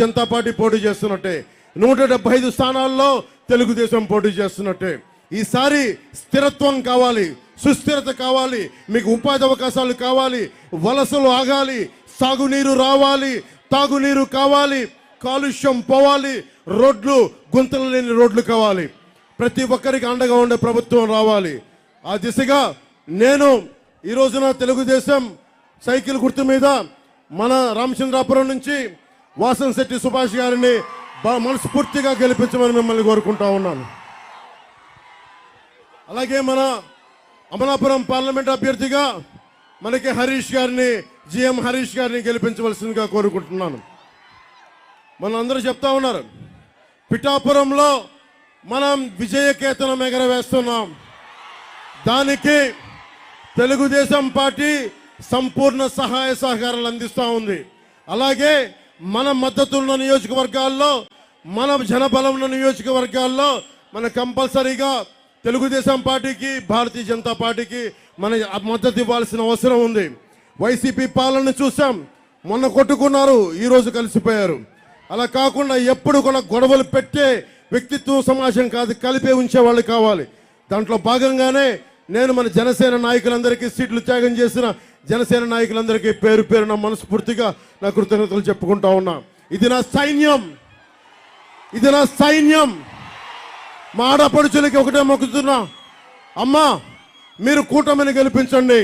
Janata party పోటీ చేస్తున్నట్టే, 175 స్థానాల్లో తెలుగుదేశం పోటీ చేస్తున్నట్టే. ఈసారి స్థిరత్వం కావాలి, సుస్థిరత కావాలి, మీకు ఉపాధి అవకాశాలు కావాలి, వలసలు ఆగాలి, సాగునీరు రావాలి, తాగునీరు కావాలి, కాలుష్యం పోవాలి, రోడ్లు గుంతలు లేని రోడ్లు కావాలి, ప్రతి ఒక్కరికి అండగా ఉండే ప్రభుత్వం రావాలి. ఆ దిశగా నేను ఈ రోజున తెలుగుదేశం సైకిల్ గుర్తు మీద మన రామచంద్రాపురం నుంచి వాసంశెట్టి సుభాష్ గారిని మనస్ఫూర్తిగా గెలిపించమని మిమ్మల్ని కోరుకుంటా ఉన్నాను. అలాగే మన అమలాపురం పార్లమెంట్ అభ్యర్థిగా మనకి జిఎం హరీష్ గారిని గెలిపించవలసిందిగా కోరుకుంటున్నాను. మన అందరూ చెప్తా ఉన్నారు, పిఠాపురంలో మనం విజయకేతనం ఎగరవేస్తున్నాం. దానికి తెలుగుదేశం పార్టీ సంపూర్ణ సహాయ సహకారాలు అందిస్తూ ఉంది. అలాగే మన మద్దతు ఉన్న నియోజకవర్గాల్లో, మన జనబలం ఉన్న నియోజకవర్గాల్లో మన కంపల్సరీగా తెలుగుదేశం పార్టీకి, భారతీయ జనతా పార్టీకి మన మద్దతు ఇవ్వాల్సిన అవసరం ఉంది. వైసీపీ పాలన చూసాం, మొన్న కొట్టుకున్నారు, ఈరోజు కలిసిపోయారు. అలా కాకుండా ఎప్పుడు కూడా గొడవలు పెట్టే వ్యక్తిత్వం సమాజం కాదు, కలిపే ఉంచే వాళ్ళు కావాలి. దాంట్లో భాగంగానే నేను మన జనసేన నాయకులందరికీ, సీట్లు త్యాగం చేసిన జనసేన నాయకులందరికీ పేరు పేరున మనస్ఫూర్తిగా నా కృతజ్ఞతలు చెప్పుకుంటా ఉన్నా. ఇది నా సైన్యం, ఇది నా సైన్యం. మా ఆడపడుచులకి ఒకటే మొక్కుతున్నా, అమ్మా మీరు కూటమిని గెలిపించండి,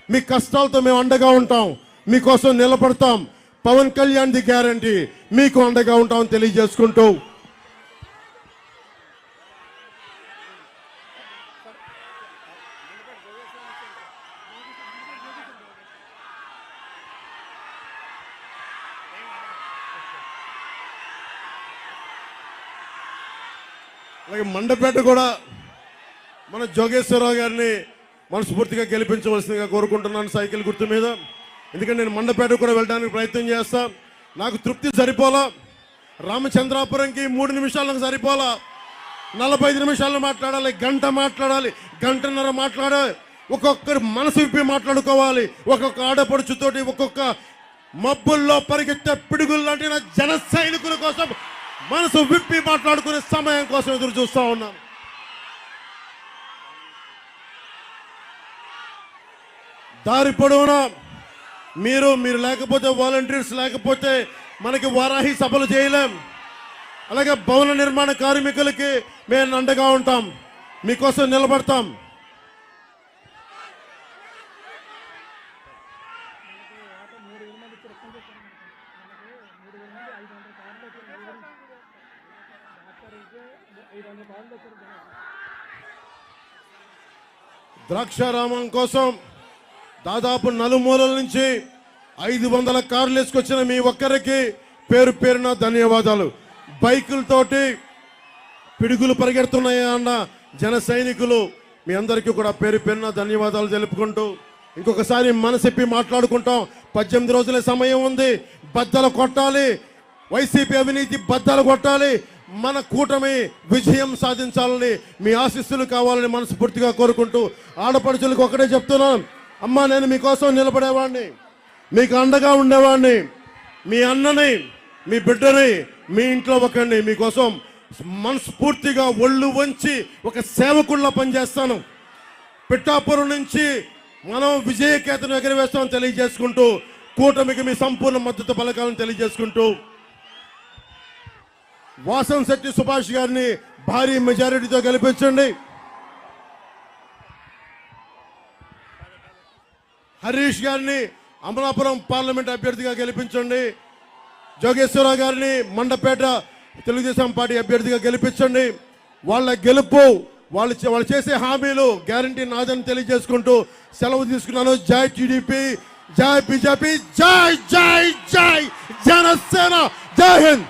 మీ కష్టాలతో మేము అండగా ఉంటాం, మీకోసం నిలబడతాం. పవన్ కళ్యాణ్ ది గ్యారంటీ, మీకు అండగా ఉంటామని తెలియజేసుకుంటూ అలాగే మండపేట కూడా మన జోగేశ్వరరావు గారిని మనస్ఫూర్తిగా గెలిపించవలసిందిగా కోరుకుంటున్నాను సైకిల్ గుర్తు మీద. ఎందుకంటే నేను మండపేట కూడా వెళ్ళడానికి ప్రయత్నం చేస్తా. నాకు తృప్తి సరిపోలా, రామచంద్రాపురంకి 3 నిమిషాలకు సరిపోలా, 45 నిమిషాలు మాట్లాడాలి, గంట మాట్లాడాలి, గంటన్నర మాట్లాడాలి. ఒక్కొక్కరు మనసు విప్పి మాట్లాడుకోవాలి. ఒక్కొక్క ఆడపడుచుతోటి, ఒక్కొక్క మబ్బుల్లో పరిగెత్తే పిడుగులు లాంటి నా జన సైనికుల కోసం మనసు విప్పి మాట్లాడుకునే సమయం కోసం ఎదురు చూస్తా ఉన్నాను. దారి పొడవునా మీరు లేకపోతే, వాలంటీర్స్ లేకపోతే మనకి వారాహి సభలు చేయలేం. అలాగే భవన నిర్మాణ కార్మికులకి మేము అండగా ఉంటాం, మీకోసం నిలబడతాం. ద్రాక్షారామం కోసం దాదాపు నలుమూలల నుంచి 500 కార్లు వేసుకొచ్చిన మీ ఒక్కరికి పేరు పేరున ధన్యవాదాలు. బైకులతోటి పిడుగులు పరిగెడుతున్నాయి అన్న జన సైనికులు మీ అందరికీ కూడా పేరు పేరున ధన్యవాదాలు తెలుపుకుంటూ ఇంకొకసారి మనసిప్పి మాట్లాడుకుంటాం. 18 రోజుల సమయం ఉంది, బద్దలు కొట్టాలి, వైసీపీ అవినీతి బద్దలు కొట్టాలి, మన కూటమి విజయం సాధించాలని మీ ఆశీస్సులు కావాలని మనస్ఫూర్తిగా కోరుకుంటూ ఆడపడుచులకు ఒకటే చెప్తున్నాను, అమ్మా నేను మీకోసం నిలబడేవాడిని, మీకు అండగా ఉండేవాడిని, మీ అన్నని, మీ బిడ్డని, మీ ఇంట్లో ఒకరిని మీకోసం మనస్ఫూర్తిగా ఒళ్ళు వంచి ఒక సేవకుల్లా పనిచేస్తాను. పిఠాపురం నుంచి మనం విజయకేతనం ఎగరవేస్తామని తెలియజేసుకుంటూ కూటమికి మీ సంపూర్ణ మద్దతు పలకాలను తెలియజేసుకుంటూ వాసంశెట్టి సుభాష్ గారిని భారీ మెజారిటీతో గెలిపించండి. హరీష్ గారిని అమలాపురం పార్లమెంట్ అభ్యర్థిగా గెలిపించండి. జోగేశ్వరరావు గారిని మండపేట తెలుగుదేశం పార్టీ అభ్యర్థిగా గెలిపించండి. వాళ్ళ గెలుపు, వాళ్ళు చేసే హామీలు గ్యారంటీ నాదని తెలియజేసుకుంటూ సెలవు తీసుకున్నాను. జై టీడీపీ, జై బీజేపీ, జై జై జై జనసేన, జై హింద్.